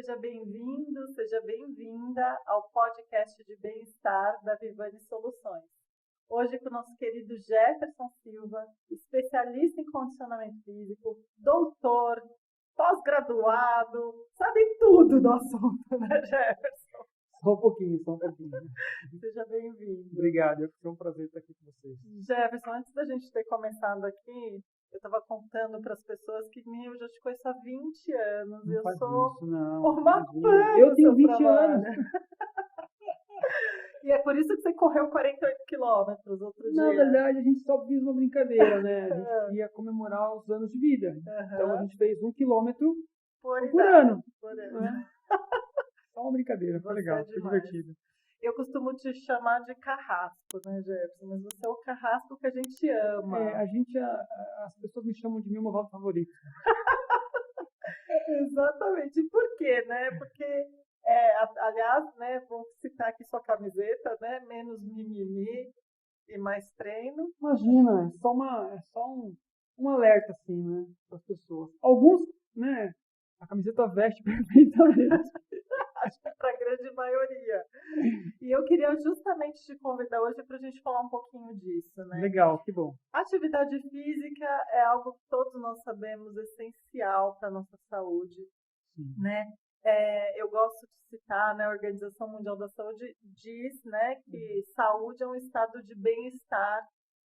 seja bem-vindo, seja bem-vinda ao podcast de bem-estar da Vivani Soluções. Hoje com o nosso querido Jefferson Silva, especialista em condicionamento físico, doutor, pós-graduado, sabe tudo do assunto, né, Jefferson? Só um pouquinho. Seja bem-vindo. Obrigado, é um prazer estar aqui com vocês. Jefferson, antes da gente ter começado aqui, eu estava contando para as pessoas que eu já te conheço há 20 anos. Não eu faz sou isso, não. uma fã Eu do tenho seu 20 trabalho. anos. E é por isso que você correu 48 quilômetros outro Na dia. verdade, a gente só fez uma brincadeira, né? A gente queria comemorar os anos de vida. Então, a gente fez 1 quilômetro por ano. Né? Só uma brincadeira, foi legal, foi divertido. Eu costumo te chamar de carrasco, né, Jefferson? Mas você é o carrasco que a gente ama. As pessoas me chamam de meu modelo favorito. Exatamente. E por quê, né? Porque, aliás, né, vou citar aqui sua camiseta, né? Menos mimimi e mais treino. Imagina, é só um alerta, assim, né, para as pessoas. Alguns, né, a camiseta veste perfeitamente. Acho que para a grande maioria. E eu queria justamente te convidar hoje para a gente falar um pouquinho disso, né? Legal, que bom. Atividade física é algo que todos nós sabemos essencial para a nossa saúde, né? Eu gosto de citar, né, a Organização Mundial da Saúde diz, né, que saúde é um estado de bem-estar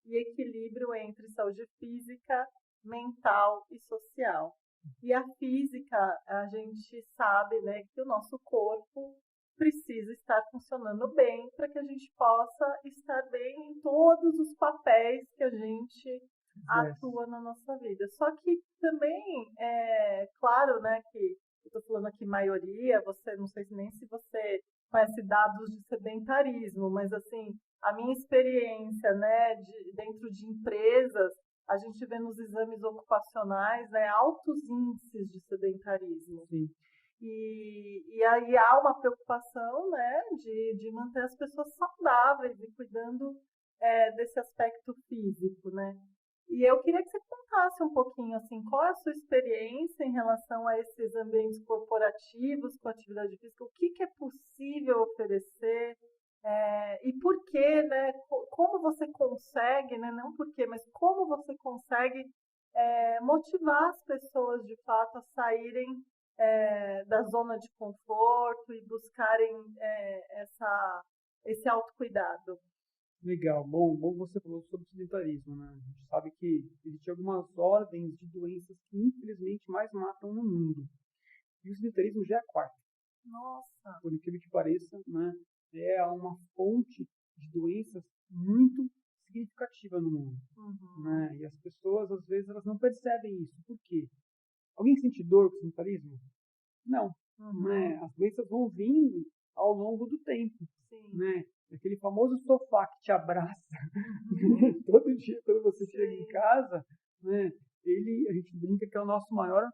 e equilíbrio entre saúde física, mental e social. E a física, a gente sabe, né, que o nosso corpo precisa estar funcionando bem para que a gente possa estar bem em todos os papéis que a gente atua na nossa vida. Só que também é claro, né, que eu estou falando aqui maioria, você não sei nem se você conhece dados de sedentarismo, mas assim, a minha experiência, né, dentro de empresas, a gente vê nos exames ocupacionais, né, altos índices de sedentarismo. Sim. E aí há uma preocupação, né, de manter as pessoas saudáveis e cuidando desse aspecto físico, né? E eu queria que você contasse um pouquinho, assim, qual é a sua experiência em relação a esses ambientes corporativos com atividade física, o que é possível oferecer, e por quê, né? Como você consegue, né? Não por quê, mas como você consegue motivar as pessoas, de fato, a saírem da zona de conforto e buscarem esse autocuidado. Legal, bom você falou sobre o sedentarismo, né? A gente sabe que existem algumas ordens de doenças que infelizmente mais matam no mundo. E o sedentarismo já é a quarta. Nossa! Por incrível que pareça, né? É uma fonte de doenças muito significativa no mundo. Né? E as pessoas, às vezes, elas não percebem isso. Por quê? Alguém sente dor com o sedentarismo? Não. Né? As doenças vão vindo ao longo do tempo. Sim. Né? Aquele famoso sofá que te abraça todo dia quando você chega em casa, né? A gente brinca que é o nosso maior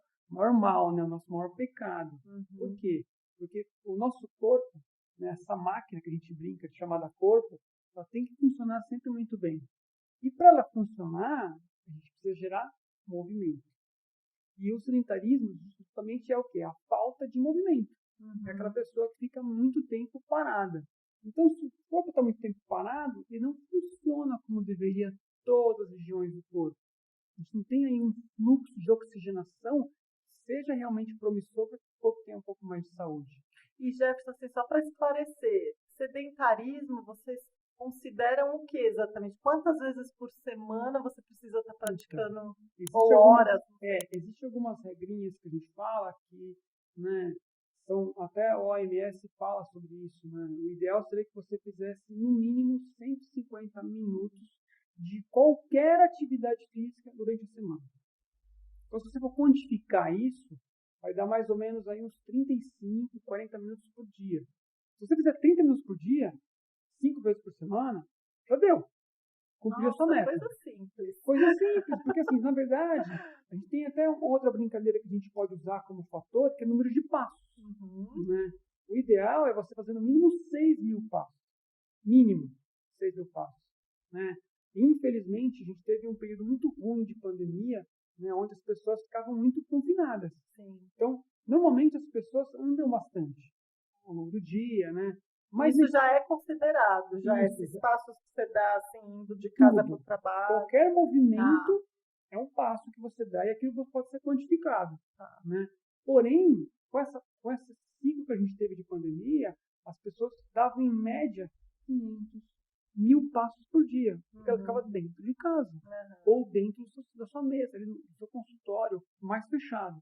mal, né? O nosso maior pecado. Por quê? Porque o nosso corpo, né? Essa máquina que a gente brinca, chamada corpo, ela tem que funcionar sempre muito bem. E para ela funcionar, a gente precisa gerar movimento. E o sedentarismo justamente é o quê? A falta de movimento. É aquela pessoa que fica muito tempo parada. Então, se o corpo está muito tempo parado, ele não funciona como deveria todas as regiões do corpo. A gente não tem aí um fluxo de oxigenação que seja realmente promissor para que o corpo tenha um pouco mais de saúde. E, Jefferson, assim, só para esclarecer, sedentarismo, vocês consideram o que exatamente? Quantas vezes por semana você precisa estar praticando? Ou horas? Existem algumas regrinhas que a gente fala que, né, até a OMS fala sobre isso, né? O ideal seria que você fizesse no mínimo 150 minutos de qualquer atividade física durante a semana. Então, se você for quantificar isso, vai dar mais ou menos aí uns 35, 40 minutos por dia. Se você fizer 30 minutos por dia, 5 vezes por semana, já deu. Cumpriu a sua meta. Coisa simples. Coisa simples, porque assim, na verdade, a gente tem até uma outra brincadeira que a gente pode usar como fator, que é o número de passos. Né? O ideal é você fazer no mínimo 6.000 passos. Mínimo 6.000 passos. Né? Infelizmente, a gente teve um período muito ruim de pandemia, né, onde as pessoas ficavam muito confinadas. Sim. Então, Normalmente as pessoas andam bastante ao longo do dia, né? Mas isso já é considerado, esses passos que você dá, assim, indo de casa para o trabalho. Qualquer movimento é um passo que você dá e aquilo pode ser quantificado. Né? Porém, com esse ciclo que a gente teve de pandemia, as pessoas davam em média 500, 1000 passos por dia, porque ela ficava dentro de casa, ou dentro da sua mesa, ali no seu consultório, mais fechado.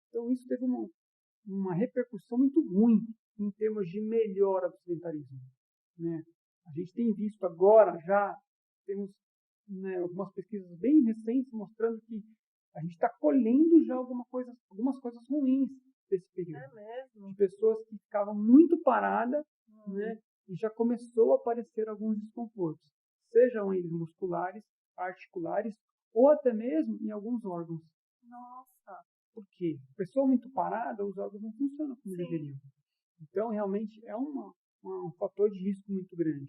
Então isso teve uma repercussão muito ruim em termos de melhora do sedentarismo. Né? A gente tem visto agora, já temos, né, algumas pesquisas bem recentes mostrando que a gente está colhendo já algumas coisas ruins desse período. É mesmo? De pessoas que ficavam muito paradas, né, e já começou a aparecer alguns desconfortos, sejam eles musculares, articulares, ou até mesmo em alguns órgãos. Nossa! Por quê? Pessoa muito parada, os órgãos não funcionam como deveriam. Então, realmente, é um fator de risco muito grande.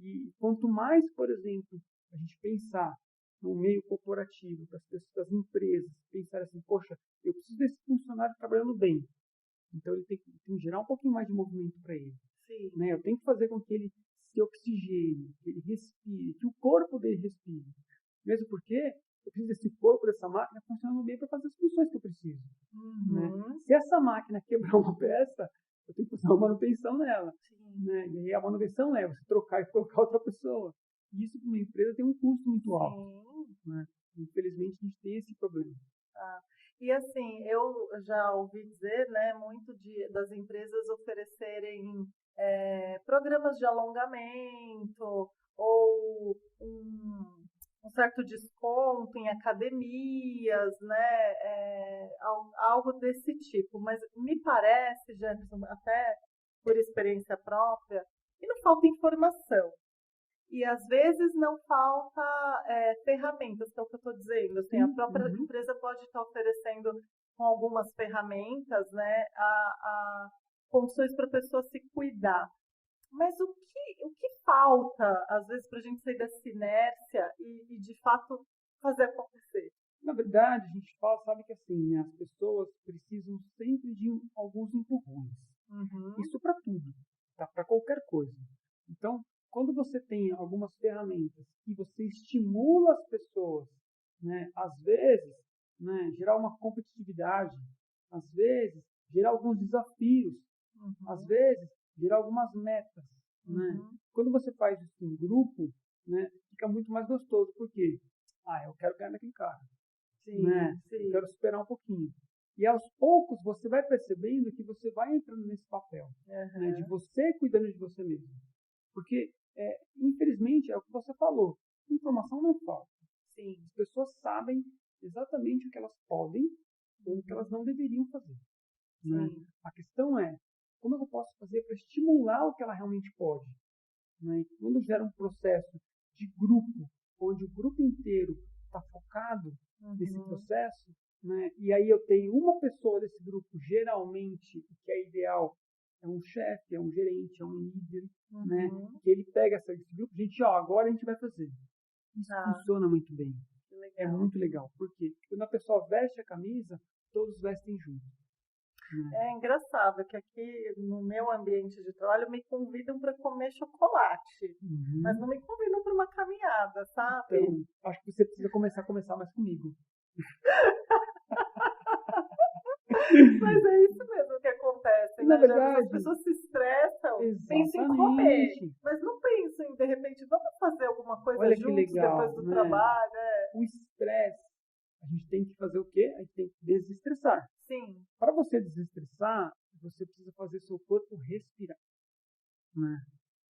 E quanto mais, por exemplo, a gente pensar no meio corporativo, das empresas, pensar assim, poxa, eu preciso desse funcionário trabalhando bem. Então, ele tem que gerar um pouquinho mais de movimento para ele. Né? Eu tenho que fazer com que ele se oxigene, que ele respire, que o corpo dele respire. Mesmo porque eu preciso desse corpo, dessa máquina, funcionando bem para fazer as funções que eu preciso. Né? Se essa máquina quebrar uma peça, eu tenho que fazer uma manutenção nela. Né? E aí a manutenção é você trocar e colocar outra pessoa. E isso para uma empresa tem um custo muito alto. Né? Infelizmente, a gente tem esse problema. E assim, eu já ouvi dizer, né, muito das empresas oferecerem programas de alongamento ou um certo desconto em academias, né, algo desse tipo. Mas me parece, Jefferson, até por experiência própria, que não falta informação. E às vezes não falta ferramentas, que é o que eu estou dizendo. Assim, a própria empresa pode estar oferecendo com algumas ferramentas, né, a condições para a pessoa se cuidar. Mas o que falta, às vezes, para a gente sair dessa inércia e, de fato, fazer acontecer? Na verdade, a gente sabe que assim, as pessoas precisam sempre de alguns empurrões. Isso para tudo, tá? Para qualquer coisa. Então, quando você tem algumas ferramentas que você estimula as pessoas, né, às vezes, né, gerar uma competitividade, às vezes, gerar alguns desafios, às vezes, gerar algumas metas. Né? Quando você faz isso em grupo, né, fica muito mais gostoso, porque eu quero ganhar daquele cara. Né? Eu quero superar um pouquinho. E aos poucos você vai percebendo que você vai entrando nesse papel, né, de você cuidando de você mesmo. Porque, infelizmente, é o que você falou, informação não falta. As pessoas sabem exatamente o que elas podem ou o que elas não deveriam fazer. Né? A questão é, como eu posso fazer para estimular o que ela realmente pode? Né? E quando gera um processo de grupo, onde o grupo inteiro está focado nesse processo, né? E aí eu tenho uma pessoa desse grupo, geralmente, o que é ideal, é um chefe, é um gerente, é um líder, né? Que ele pega esse grupo, gente, agora a gente vai fazer. Isso funciona muito bem. É muito legal. Por quê? Porque quando a pessoa veste a camisa, todos vestem juntos. É engraçado que aqui no meu ambiente de trabalho me convidam para comer chocolate, mas não me convidam para uma caminhada, sabe? Então, acho que você precisa começar mais comigo. Mas é isso mesmo que acontece, Na né? verdade, as pessoas se estressam, pensam em comer, mas não pensam em, de repente, vamos fazer alguma coisa Olha juntos legal, depois do né? trabalho. O estresse, a gente tem que fazer o quê? A gente tem que desestressar. Sim. Para você desestressar, você precisa fazer seu corpo respirar. Né?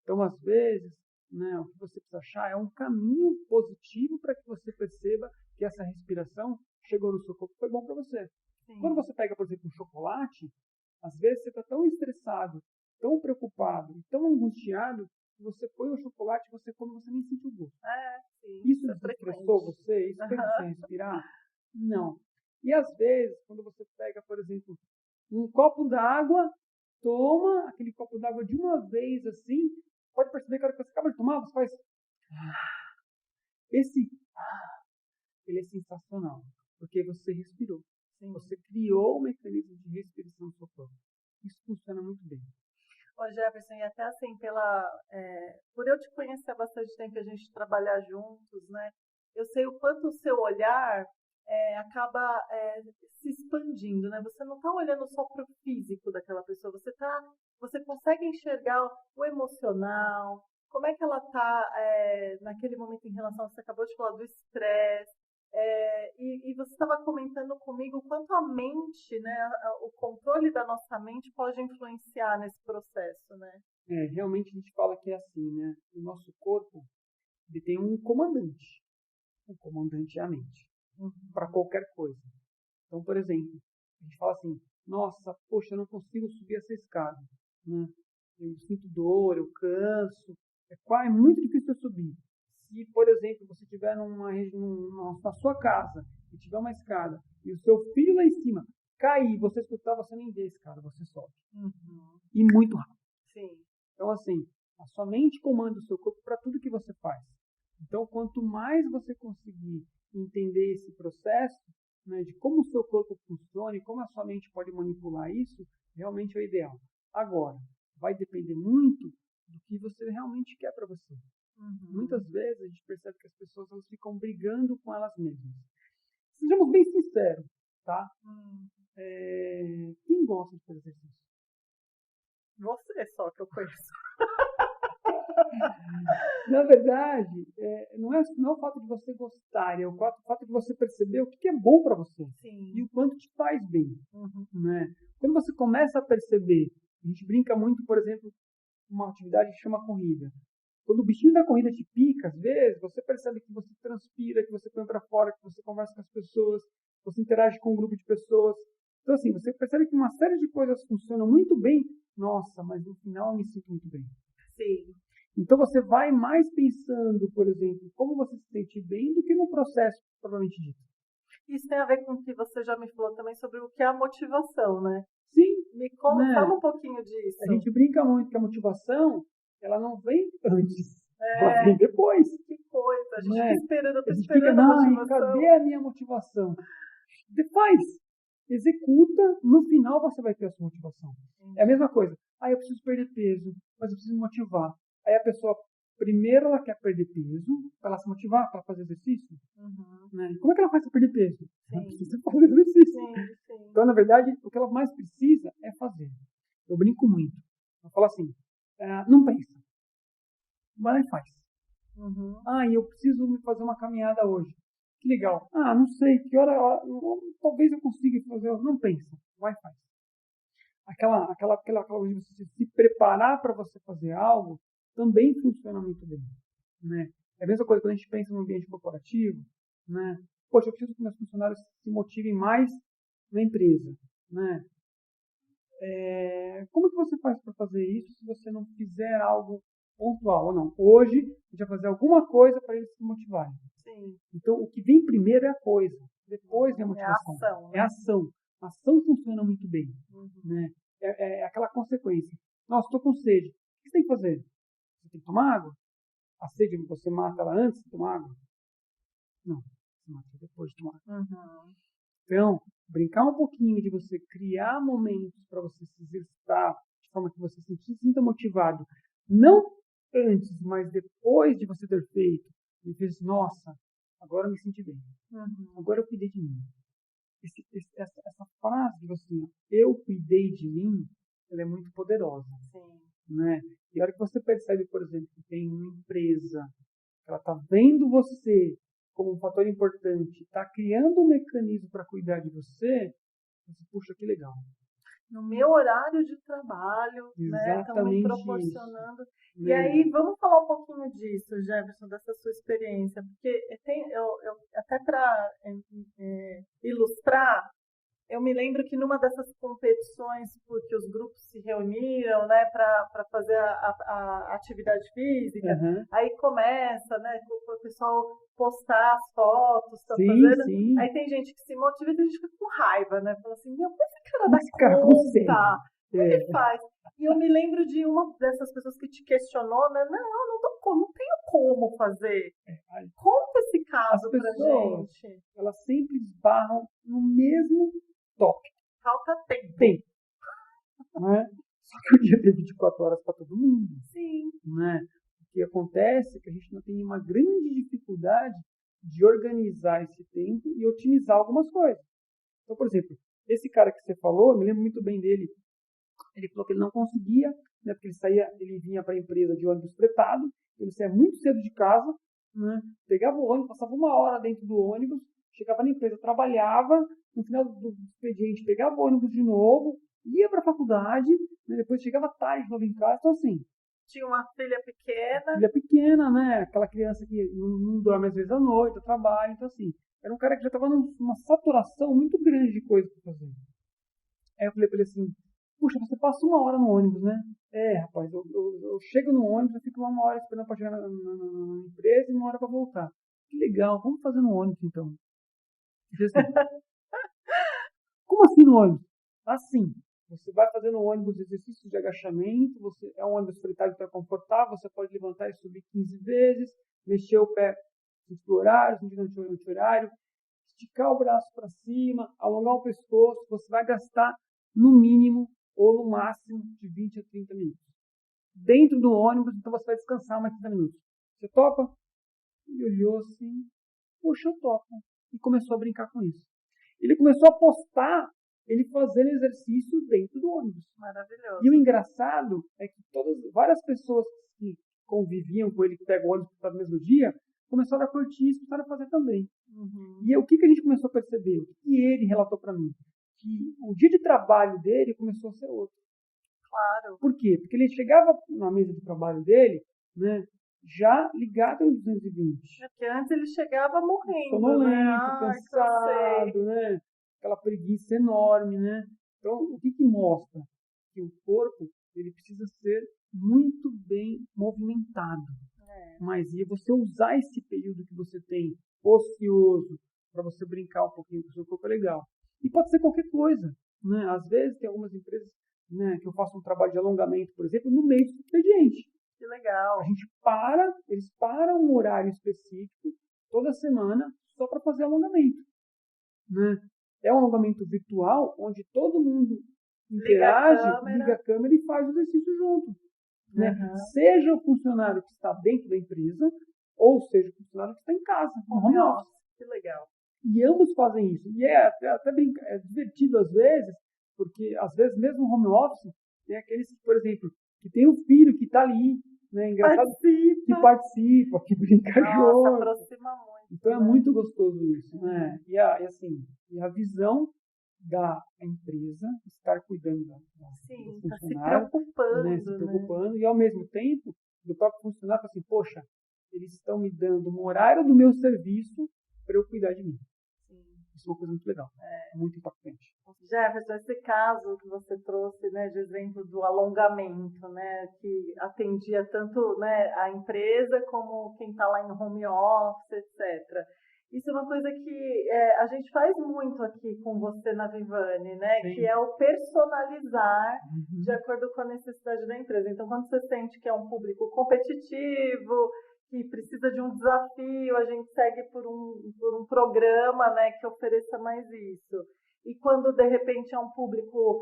Então, às vezes, né, o que você precisa achar é um caminho positivo para que você perceba que essa respiração chegou no seu corpo e foi bom para você. Sim. Quando você pega, por exemplo, um chocolate, às vezes você está tão estressado, tão preocupado e tão angustiado que você põe o chocolate e você come, você nem sente o gosto. Sim, isso desestressou você? Isso fez você respirar? Não. E às vezes, quando você pega, por exemplo, um copo d'água, toma aquele copo d'água de uma vez assim, pode perceber que a hora que você acaba de tomar, você faz... ele é sensacional, porque você respirou. Sim. Você criou um mecanismo de respiração no seu corpo. Isso funciona muito bem. Ô Jefferson, e até assim, por eu te conhecer há bastante tempo e a gente trabalhar juntos, né? Eu sei o quanto o seu olhar acaba se expandindo, né? Você não está olhando só para o físico daquela pessoa, você consegue enxergar o emocional, como é que ela está naquele momento em relação, você acabou de falar do estresse, e você estava comentando comigo o quanto a mente, né, o controle da nossa mente pode influenciar nesse processo, né? Realmente a gente fala que é assim, né? O nosso corpo, ele tem um comandante. O comandante é a mente, para qualquer coisa. Então, por exemplo, a gente fala assim, nossa, poxa, eu não consigo subir essa escada, né? Eu sinto dor, eu canso, é muito difícil eu subir. Se, por exemplo, você estiver na sua casa e tiver uma escada e o seu filho lá em cima cair, você escutar, você nem vê a escada, você sobe. E muito rápido. Sim. Então, assim, a sua mente comanda o seu corpo para tudo que você faz. Então, quanto mais você conseguir entender esse processo, né, de como o seu corpo funciona e como a sua mente pode manipular isso, realmente é o ideal. Agora, vai depender muito do que você realmente quer para você. Muitas vezes a gente percebe que as pessoas elas ficam brigando com elas mesmas. Sejamos bem sinceros, tá? Quem gosta de fazer exercício? Você só que eu conheço. Na verdade, não é o fato de você gostar, é o fato de você perceber o que é bom para você. Sim. E o quanto te faz bem. Né? Quando você começa a perceber, a gente brinca muito, por exemplo, uma atividade que chama corrida. Quando o bichinho da corrida te pica, às vezes, você percebe que você transpira, que você põe para fora, que você conversa com as pessoas, você interage com um grupo de pessoas. Então, assim, você percebe que uma série de coisas funcionam muito bem. Nossa, mas no final eu me sinto muito bem. Sim. Então, você vai mais pensando, por exemplo, como você se sente bem do que no processo, propriamente dito. Isso tem a ver com o que você já me falou também sobre o que é a motivação, né? Sim. Me conta, né? fala um pouquinho disso. A gente brinca muito que a motivação, ela não vem antes, ela vem depois. Que coisa, a gente né? fica esperando, a gente fica, motivação. Cadê a minha motivação? Faz, executa, no final você vai ter a sua motivação. É a mesma coisa. Eu preciso perder peso, mas eu preciso me motivar. Aí a pessoa, primeiro ela quer perder peso, para ela se motivar, para fazer exercício. Né? Como é que ela faz para perder peso? Ela precisa fazer exercício. Sim. Então, na verdade, o que ela mais precisa é fazer. Eu brinco muito. Eu falo assim, não pensa. Vai lá e faz. Eu preciso fazer uma caminhada hoje. Que legal. Não sei, que hora talvez eu consiga fazer. Não pensa. Vai e faz. Aquela coisa de você se preparar para você fazer algo também funciona muito bem. Né? É a mesma coisa quando a gente pensa no ambiente corporativo. Né? Poxa, eu preciso que meus funcionários se motivem mais na empresa. Né? Como que você faz para fazer isso se você não fizer algo pontual ou não? Hoje, a gente vai fazer alguma coisa para eles se motivarem. Sim. Então, o que vem primeiro é a coisa, depois vem a motivação. É a ação. Né? É a ação. A ação funciona muito bem. Né? É aquela consequência. Nossa, estou com sede. O que você tem que fazer? Você tem que tomar água? A sede, você mata ela antes de tomar água? Não, você mata depois de tomar água. Então, brincar um pouquinho de você criar momentos para você se exercitar de forma que você se sinta motivado. Não antes, mas depois de você ter feito. E fez, nossa, agora eu me senti bem. Agora eu cuidei de mim. Essa frase de assim, eu cuidei de mim, ela é muito poderosa. Sim. Né? E a hora que você percebe, por exemplo, que tem uma empresa, que ela está vendo você como um fator importante, está criando um mecanismo para cuidar de você, puxa, que legal. No meu horário de trabalho, estão me proporcionando. Isso. E aí, vamos falar um pouquinho disso, Jefferson, dessa sua experiência, porque eu até para ilustrar, eu me lembro que numa dessas competições, porque os grupos se reuniram, né, para fazer a atividade física, aí começa, né, o pessoal postar as fotos, fazendo. Sim. Aí tem gente que se motiva e tem gente que fica com raiva, né, fala assim, meu, esse cara dá conta, ele faz. E eu me lembro de uma dessas pessoas que te questionou, né, não tenho como fazer. Conta esse caso pra gente. Elas sempre esbarram no mesmo top. Falta tempo. Tempo. Né? Só que o dia tem 24 horas para todo mundo. Sim. Né? O que acontece é que a gente não tem uma grande dificuldade de organizar esse tempo e otimizar algumas coisas. Então, por exemplo, esse cara que você falou, eu me lembro muito bem dele. Ele falou que ele não conseguia, né, porque ele vinha para a empresa de ônibus fretado, ele saía muito cedo de casa, né, pegava o ônibus, passava 1 hora dentro do ônibus, chegava na empresa, trabalhava, no final do expediente pegava o ônibus de novo, ia para a faculdade, né, depois chegava tarde de novo em casa, então assim... Tinha uma filha pequena. Filha pequena, né, aquela criança que não dorme às vezes à noite, trabalha, então assim, era um cara que já estava numa saturação muito grande de coisas para fazer. Aí eu falei para ele assim, puxa, você passa 1 hora no ônibus, né? Rapaz, eu chego no ônibus, eu fico 1 hora esperando para chegar na empresa e 1 hora para voltar. Que legal, vamos fazer no ônibus então. Eu falei assim, como assim no ônibus? Assim, você vai fazer no ônibus exercícios de agachamento, é um ônibus fretado para confortável, você pode levantar e subir 15 vezes, mexer o pé no horário, no anti-horário, esticar o braço para cima, alongar o pescoço, você vai gastar no mínimo ou no máximo de 20 a 30 minutos. Dentro do ônibus, então você vai descansar mais 30 minutos. Você topa? Ele olhou assim, poxa, eu topo. E começou a brincar com isso. Ele começou a postar ele fazendo exercício dentro do ônibus. Maravilhoso. E o engraçado é que várias pessoas que conviviam com ele, que pegam o ônibus para o mesmo dia, começaram a curtir isso, começaram a fazer também. Uhum. E o que a gente começou a perceber? O que ele relatou para mim? Que o dia de trabalho dele começou a ser outro. Claro. Por quê? Porque ele chegava na mesa de trabalho dele, né, já ligado em 220. Porque antes ele chegava morrendo, sonolento, cansado, né? Aquela preguiça enorme, né? Então, o que mostra? Que o corpo ele precisa ser muito bem movimentado. Mas e você usar esse período que você tem ocioso para você brincar um pouquinho com o seu corpo é legal. E pode ser qualquer coisa, né? Às vezes tem algumas empresas, né, que eu faço um trabalho de alongamento, por exemplo, no meio do expediente. Que legal. A gente eles param um horário específico toda semana só para fazer alongamento, né? É um alongamento virtual onde todo mundo interage, liga a câmera e faz o exercício junto. Né? Seja o funcionário que está dentro da empresa, ou seja o funcionário que está em casa, no home office. Que legal. E ambos fazem isso. E é divertido às vezes, porque às vezes mesmo no home office, tem aqueles, por exemplo, que tem um filho que está ali, né? Engraçado, que participa, que brinca junto. Aproxima muito. Então é muito gostoso isso, né? E a visão da empresa estar cuidando do funcionário, se preocupando, né? Se preocupando, e ao mesmo tempo do próprio funcionário assim, poxa, eles estão me dando um horário do meu serviço para eu cuidar de mim. Isso é uma coisa muito legal, muito impactante. Jefferson, esse caso que você trouxe, né, de exemplo do alongamento, né, que atendia tanto, né, a empresa como quem está lá em home office, etc. Isso é uma coisa que a gente faz muito aqui com você na Vivani, né? Sim. Que é o personalizar de acordo com a necessidade da empresa. Então, quando você sente que é um público competitivo, que precisa de um desafio, a gente segue por um programa, né, que ofereça mais isso. E quando, de repente, é um público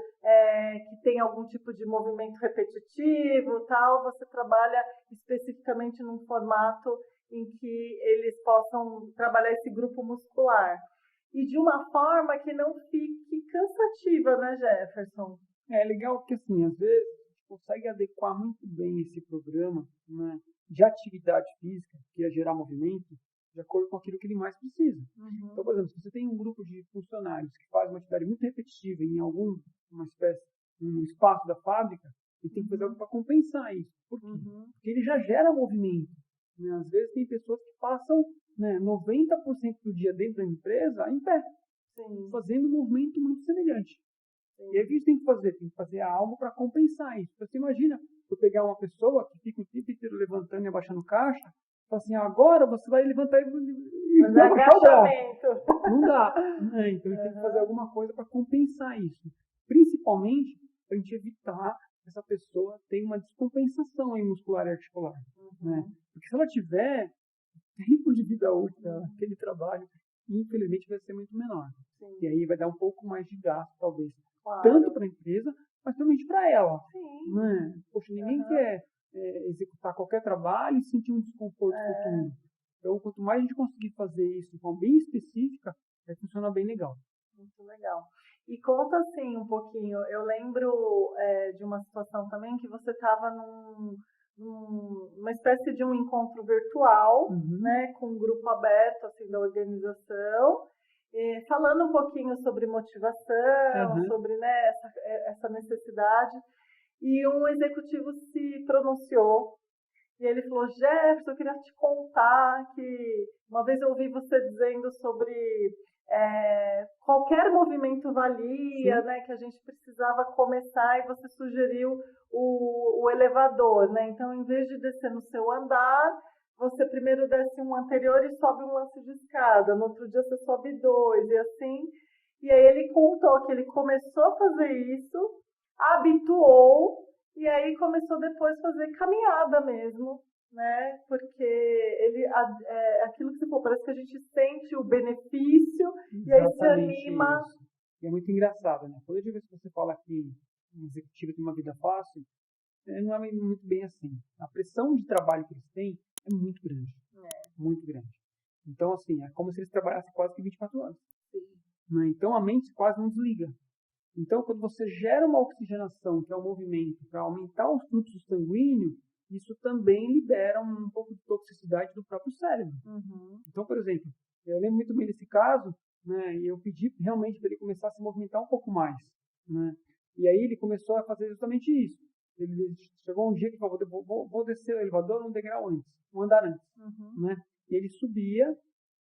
que tem algum tipo de movimento repetitivo, tal, você trabalha especificamente num formato em que eles possam trabalhar esse grupo muscular. E de uma forma que não fique cansativa, né, Jefferson? É legal porque, assim, às vezes, a gente consegue adequar muito bem esse programa, né, de atividade física, que é gerar movimento, de acordo com aquilo que ele mais precisa. Então, por exemplo, se você tem um grupo de funcionários que faz uma atividade muito repetitiva em um espaço da fábrica, ele tem que fazer algo para compensar isso. Por quê? Porque ele já gera movimento. Né? Às vezes tem pessoas que passam, né, 90% do dia dentro da empresa em pé, fazendo um movimento muito semelhante. E aí o que a gente tem que fazer? Tem que fazer algo para compensar isso. Você imagina eu pegar uma pessoa que fica o tempo inteiro levantando e abaixando caixa, e fala assim, agora você vai levantar e abaixar o braço. Não dá. Então a gente tem que fazer alguma coisa para compensar isso. Principalmente para a gente evitar que essa pessoa tenha uma descompensação aí muscular e articular. Né? Porque se ela tiver tempo de vida útil, aquele trabalho, infelizmente vai ser muito menor. Sim. E aí vai dar um pouco mais de gasto, talvez. Claro. Tanto para a empresa, mas também para ela. Sim. Né? Poxa, ninguém quer executar qualquer trabalho e sentir um desconforto futuro. Então, quanto mais a gente conseguir fazer isso de forma bem específica, vai funcionar bem legal. Muito legal. E conta assim um pouquinho, eu lembro de uma situação também que você estava numa espécie de um encontro virtual, né, com um grupo aberto assim, da organização, falando um pouquinho sobre motivação, sobre, né, essa necessidade, e um executivo se pronunciou. E ele falou, Jefferson, eu queria te contar que uma vez eu ouvi você dizendo sobre qualquer movimento valia, né, que a gente precisava começar, e você sugeriu o elevador, né? Então, em vez de descer no seu andar, você primeiro desce um anterior e sobe um lance de escada. No outro dia você sobe 2 e assim. E aí ele contou que ele começou a fazer isso, habituou, e aí começou depois a fazer caminhada mesmo, né? Porque aquilo que você falou, parece que a gente sente o benefício. Exatamente, e aí se anima. Isso. E é muito engraçado, né? Toda vez que você fala que um executivo tem uma vida fácil, não é muito bem assim. A pressão de trabalho que eles têm é muito grande. Muito grande. Então, assim, é como se eles trabalhassem quase que 24 horas. Sim. Né? Então, a mente quase não desliga. Então, quando você gera uma oxigenação, que é um movimento para aumentar o fluxo sanguíneo, isso também libera um pouco de toxicidade do próprio cérebro. Então, por exemplo, eu lembro muito bem desse caso, né, e eu pedi realmente para ele começar a se movimentar um pouco mais. Né, e aí ele começou a fazer justamente isso. Ele chegou um dia que falou, vou descer o elevador um degrau antes, um andar antes. Né, e ele subia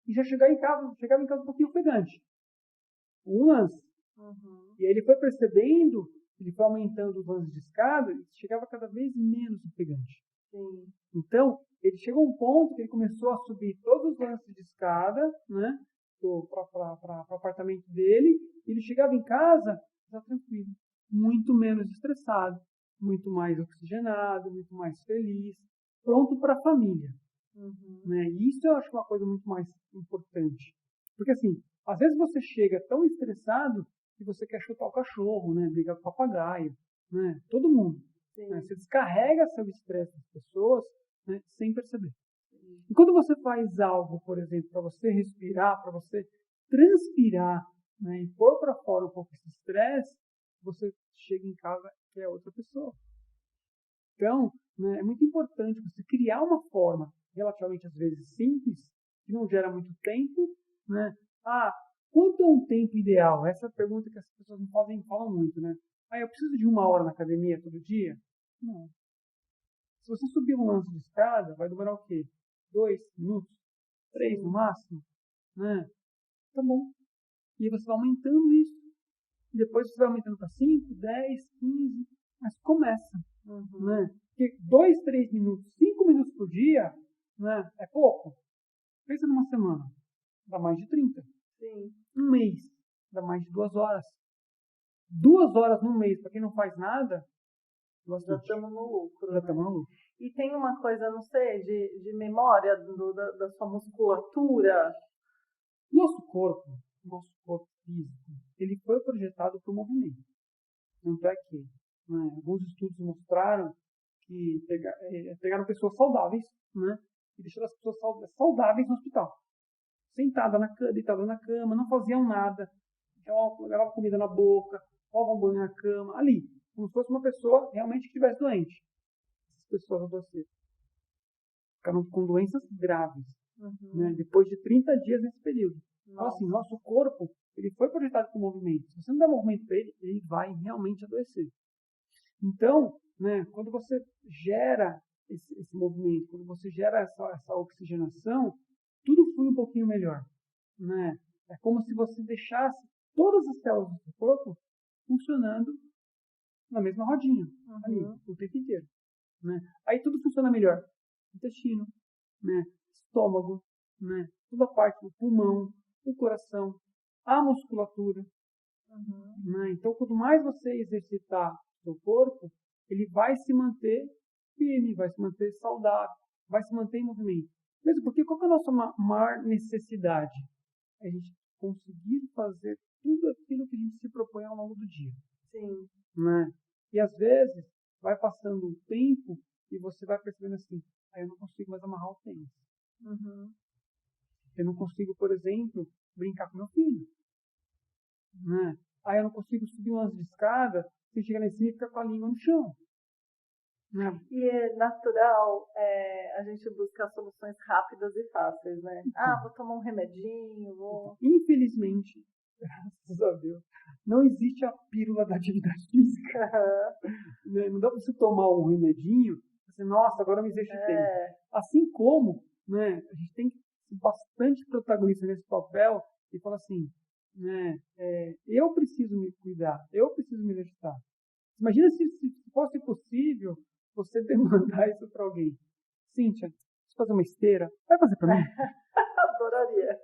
e já chegava em casa um pouquinho ofegante. Um lance. E aí ele foi percebendo, ele foi aumentando os lances de escada, e chegava cada vez menos ofegante. Então, ele chegou a um ponto que ele começou a subir todos os lances de escada, né, para o apartamento dele, e ele chegava em casa, já tranquilo, muito menos estressado, muito mais oxigenado, muito mais feliz, pronto para a família. Né? E isso eu acho uma coisa muito mais importante. Porque assim, às vezes você chega tão estressado que você quer chutar o cachorro, né? Brigar com o papagaio, né? Todo mundo. Né? Você descarrega seu estresse das pessoas, né? Sem perceber. E quando você faz algo, por exemplo, para você respirar, para você transpirar, né? E pôr para fora um pouco esse estresse, você chega em casa que é outra pessoa. Então, né, é muito importante você criar uma forma relativamente, às vezes, simples, que não gera muito tempo, né? Quanto é um tempo ideal? Essa é a pergunta que as pessoas me falam muito, né? Eu preciso de 1 hora na academia todo dia? Não. Se você subir um lance de escada, vai demorar o quê? 2 minutos? 3 no máximo? Né? Tá bom. E aí você vai aumentando isso. E depois você vai aumentando para 5, 10, 15. Mas começa. Né? Porque 2, 3 minutos, 5 minutos por dia, né, é pouco. Pensa numa semana. Dá mais de 30. Sim. Um mês. Dá mais de 2 horas. 2 horas no mês, para quem não faz nada, já estamos no lucro. Já estamos no lucro. E tem uma coisa, não sei, de memória da sua musculatura. Nosso corpo físico, ele foi projetado para o movimento. Tanto é que alguns estudos mostraram que pegaram pessoas saudáveis, né, e deixaram as pessoas saudáveis no hospital. Deitada na cama, não faziam nada, levavam comida na boca, tomavam banho na cama, ali, como se fosse uma pessoa realmente que estivesse doente. Essas pessoas adoeceram. Ficaram com doenças graves, né, depois de 30 dias nesse período. Então, assim, nosso corpo, ele foi projetado com movimento. Se você não der movimento para ele, ele vai realmente adoecer. Então, né, quando você gera esse movimento, quando você gera essa oxigenação, tudo flui um pouquinho melhor. Né? É como se você deixasse todas as células do seu corpo funcionando na mesma rodinha, ali, o tempo inteiro. Né? Aí tudo funciona melhor. Intestino, né? Estômago, né? Toda a parte do pulmão, o coração, a musculatura. Né? Então, quanto mais você exercitar o seu corpo, ele vai se manter firme, vai se manter saudável, vai se manter em movimento. Mesmo porque qual é a nossa maior necessidade? é a gente conseguir fazer tudo aquilo que a gente se propõe ao longo do dia. Sim. Né? E às vezes vai passando o tempo e você vai percebendo assim, eu não consigo mais amarrar o tênis. Uhum. Eu não consigo, por exemplo, brincar com meu filho. Né? Aí eu não consigo subir umas de escada sem chegar lá em cima e ficar com a língua no chão. Né? E é natural a gente buscar soluções rápidas e fáceis, né? Vou tomar um remedinho, vou... Infelizmente, graças a Deus, não existe a pílula da atividade física. Né? Não dá para você tomar um remedinho e assim, nossa, agora eu me exercitei. Assim como, né, a gente tem que ser bastante protagonista nesse papel e falar assim, né, eu preciso me cuidar, eu preciso me exercitar. Imagina se fosse possível você demandar isso para alguém. Cíntia, preciso fazer uma esteira, vai fazer para mim? Adoraria.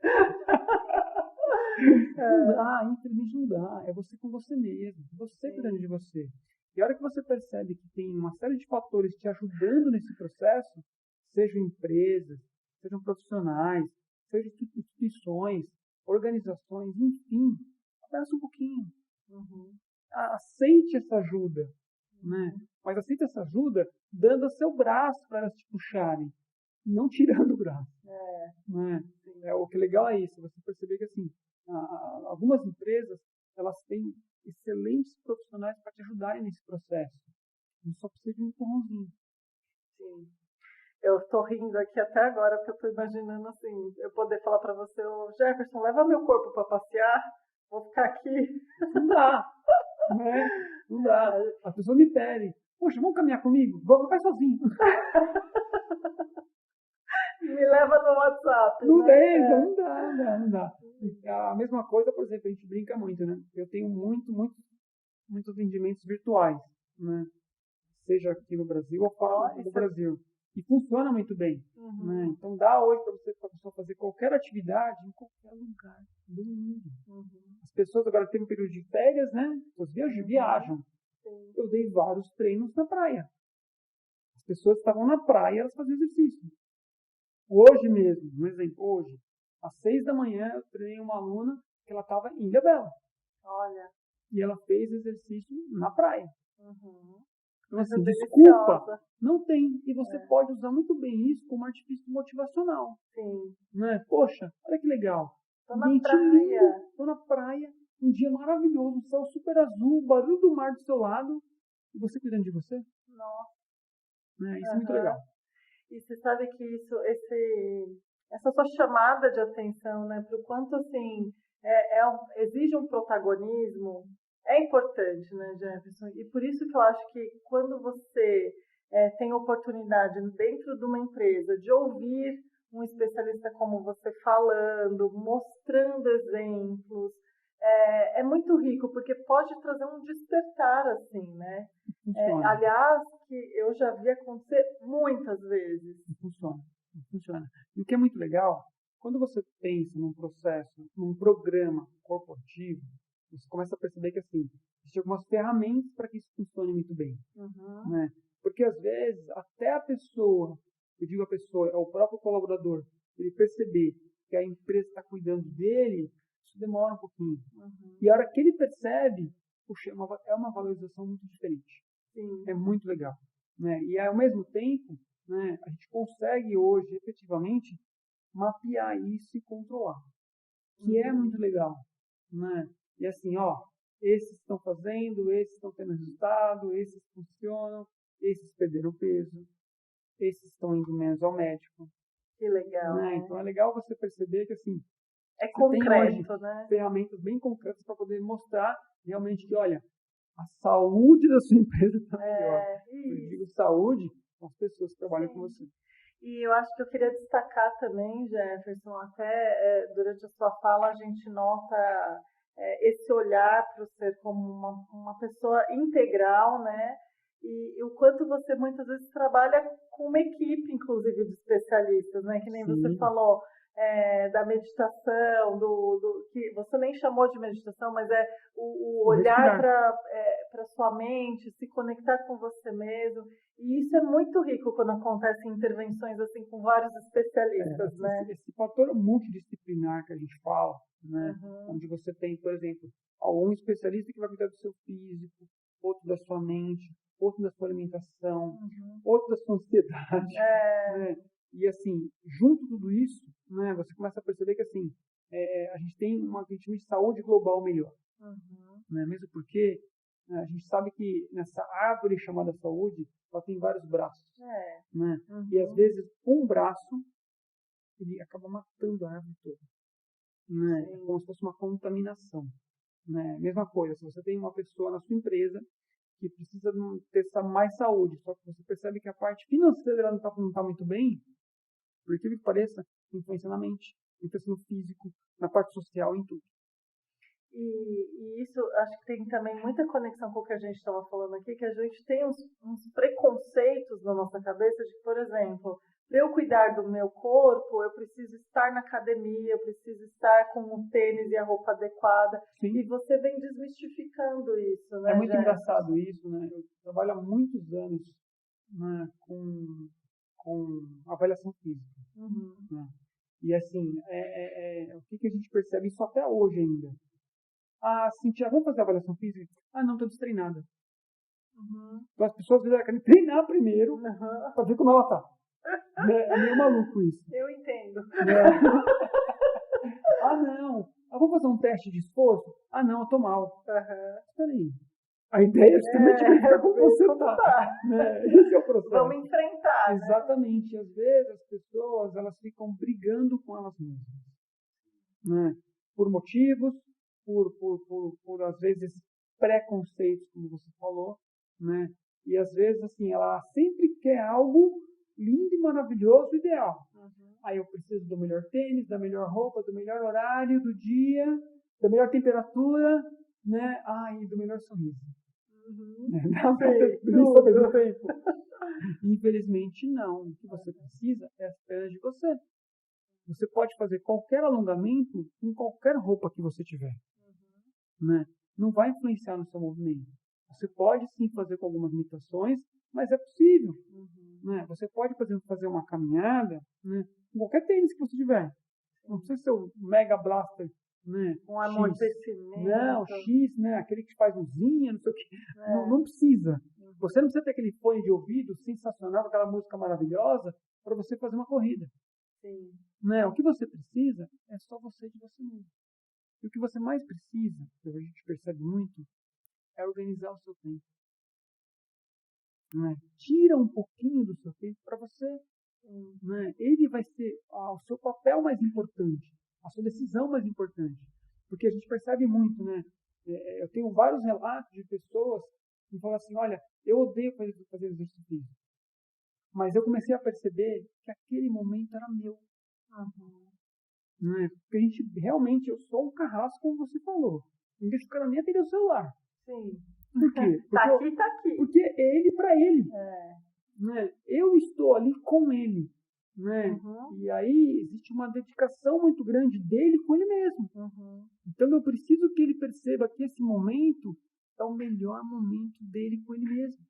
Não dá, infelizmente não dá. É você com você mesmo, você cuidando de você. E a hora que você percebe que tem uma série de fatores te ajudando nesse processo, sejam empresas, sejam profissionais, sejam instituições, organizações, enfim, abraça um pouquinho. Uhum. Aceite essa ajuda, né? Mas aceite essa ajuda dando o seu braço para elas te puxarem, não tirando o braço. Né? O que é legal é isso, você perceber que assim, algumas empresas elas têm excelentes profissionais para te ajudarem nesse processo. Não só precisa de um empurrãozinho. Sim. Eu estou rindo aqui até agora, porque eu estou imaginando assim, eu poder falar para você, Jefferson, leva meu corpo para passear, vou ficar aqui. Não dá, né? Não dá. As pessoas me pedem, poxa, vamos caminhar comigo? Vamos, vai sozinho. Me leva no WhatsApp. Não, né? não dá. A mesma coisa, por exemplo, a gente brinca muito, né? Eu tenho muitos atendimentos virtuais, né? Seja aqui no Brasil ou fora do Brasil. E funciona muito bem. Uhum. Né? Então dá hoje para a pessoa fazer qualquer atividade em qualquer lugar do mundo. Uhum. As pessoas agora têm um período de férias, né? As pessoas viajam. Sim. Eu dei vários treinos na praia. As pessoas estavam na praia, elas faziam exercício. Hoje mesmo, um exemplo, hoje, às 6 da manhã, eu treinei uma aluna que ela estava em Ilhabela. Olha. E ela fez exercício na praia. Uhum. Então, assim, desculpa, deliciosa. não tem. E você pode usar muito bem isso como artifício motivacional. Sim. Né? Poxa, olha que legal. Tô na praia. Tô na praia, um dia maravilhoso, um céu super azul, barulho do mar do seu lado, e você cuidando de você. Nossa. Né? Isso é muito legal. E você sabe que essa sua chamada de atenção, né, para o quanto assim exige um protagonismo, é importante, né, Jefferson? E por isso que eu acho que quando você tem oportunidade dentro de uma empresa de ouvir um especialista como você falando, mostrando exemplos, é muito rico, porque pode trazer um despertar, assim, né? Aliás, que eu já vi acontecer muitas vezes. Funciona. E o que é muito legal, quando você pensa num processo, num programa corporativo, você começa a perceber que, assim, existem algumas ferramentas para que isso funcione muito bem. Uhum. Né? Porque, às vezes, até a pessoa, eu digo a pessoa, é o próprio colaborador, ele perceber que a empresa está cuidando dele, isso demora um pouquinho. Uhum. E a hora que ele percebe, puxa, é uma valorização muito diferente. Sim. É muito legal. Né? E, ao mesmo tempo, né, a gente consegue hoje, efetivamente, mapear isso e controlar. Que é muito legal. Né? E assim, esses estão fazendo, esses estão tendo resultado, esses funcionam, esses perderam peso, esses estão indo menos ao médico. Que legal. Né? Então é legal você perceber que assim, é concreto, tem hoje, né? Ferramentas bem concretas para poder mostrar realmente que, olha, a saúde da sua empresa está melhor. Eu digo saúde com as pessoas que trabalham com você. E eu acho que eu queria destacar também, Jefferson, até durante a sua fala a gente nota esse olhar para o ser como uma pessoa integral, né? E o quanto você muitas vezes trabalha com uma equipe, inclusive, de especialistas, né? Que nem você falou, da meditação, que você nem chamou de meditação, mas é o olhar para sua mente, se conectar com você mesmo. E isso é muito rico quando acontece em intervenções assim com vários especialistas, né? Esse fator multidisciplinar que a gente fala, né? Onde você tem, por exemplo, um especialista que vai cuidar do seu físico, outro da sua mente, outro da sua alimentação, outro da sua ansiedade, né? E assim, junto tudo isso, né, você começa a perceber que assim, a gente tem uma questão de saúde global melhor. Né? Mesmo porque a gente sabe que nessa árvore chamada saúde, ela tem vários braços. Né? E às vezes um braço, ele acaba matando a árvore toda. Né? É como se fosse uma contaminação. Né? Mesma coisa, se você tem uma pessoa na sua empresa que precisa ter mais saúde, só que você percebe que a parte financeira não está muito bem, por incrível que pareça, influencia na mente, influencia no físico, na parte social, em tudo. E isso acho que tem também muita conexão com o que a gente estava falando aqui, que a gente tem uns preconceitos na nossa cabeça de, por exemplo, para eu cuidar do meu corpo, eu preciso estar na academia, eu preciso estar com o tênis e a roupa adequada. Sim. E você vem desmistificando isso, né? É muito engraçado isso, né? Eu trabalho há muitos anos, né, com avaliação física. Né? E assim, o que a gente percebe isso até hoje ainda? Cintia, vamos fazer a avaliação física? Não, estou destreinada. Então as pessoas às vezes querem treinar primeiro para ver como ela está. É meio maluco isso. Eu entendo. Não. Vamos fazer um teste de esforço? Não, eu estou mal. Peraí. A ideia é justamente verificar como você está. Né? Esse é o processo. Vamos enfrentar. Exatamente. Né? Às vezes as pessoas elas ficam brigando com elas mesmas. Né? Por motivos, por às vezes preconceitos, como você falou. Né? E às vezes assim, ela sempre quer algo lindo e maravilhoso, ideal. Aí eu preciso do melhor tênis, da melhor roupa, do melhor horário do dia, da melhor temperatura, né? E do melhor sorriso. Dá pra ter tudo isso ao mesmo tempo. Infelizmente não. O que você precisa é apenas de você. Você pode fazer qualquer alongamento com qualquer roupa que você tiver. Né? Não vai influenciar no seu movimento. Você pode sim fazer com algumas limitações, mas é possível. Né? Você pode, por exemplo, fazer uma caminhada, né, com qualquer tênis que você tiver. Não precisa ser o Mega Blaster, né, um amortecimento. Não, X, né, aquele que faz luzinha, não sei o quê. Não precisa. Você não precisa ter aquele fone de ouvido sensacional, aquela música maravilhosa, para você fazer uma corrida. Sim. Né? O que você precisa é só você de você mesmo. E o que você mais precisa, que a gente percebe muito, é organizar o seu tempo. Né? Tira um pouquinho do seu tempo para você. Né? Ele vai ser o seu papel mais importante, a sua decisão mais importante. Porque a gente percebe muito, né? Eu tenho vários relatos de pessoas que falam assim, olha, eu odeio fazer exercício físico. Mas eu comecei a perceber que aquele momento era meu. Né? Porque a gente, realmente, eu sou um carrasco, como você falou. Não deixa o cara nem atender o celular. Sim. Por quê? Porque tá aqui. Porque é ele para ele. Né? Eu estou ali com ele. Né? E aí existe uma dedicação muito grande dele com ele mesmo. Então eu preciso que ele perceba que esse momento é o melhor momento dele com ele mesmo.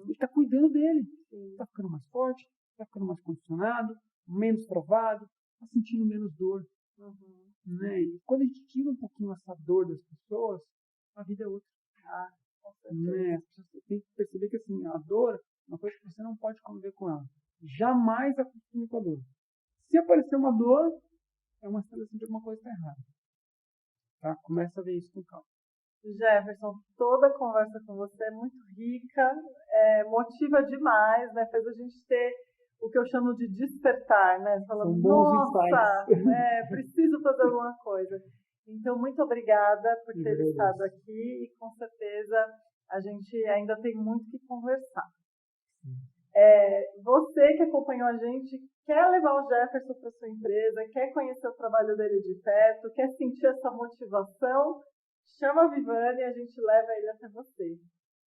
Ele está cuidando dele. Está ficando mais forte, está ficando mais condicionado, menos travado, está sentindo menos dor. Né? E quando a gente tira um pouquinho essa dor das pessoas, a vida é outra. Né? As pessoas têm que perceber que assim, a dor é uma coisa que você não pode conviver com ela. Jamais acostume com a dor. Se aparecer uma dor, é uma sinalização de alguma coisa está errada. Tá? Começa a ver isso com calma. Jefferson, toda a conversa com você é muito rica, motiva demais, né? Fez a gente ter o que eu chamo de despertar, né? Falando, nossa, preciso fazer alguma coisa. Então, muito obrigada por ter estado aqui e com certeza a gente ainda tem muito que conversar. Você que acompanhou a gente, quer levar o Jefferson para sua empresa, quer conhecer o trabalho dele de perto, quer sentir essa motivação, chama a Vivane e a gente leva ele até você.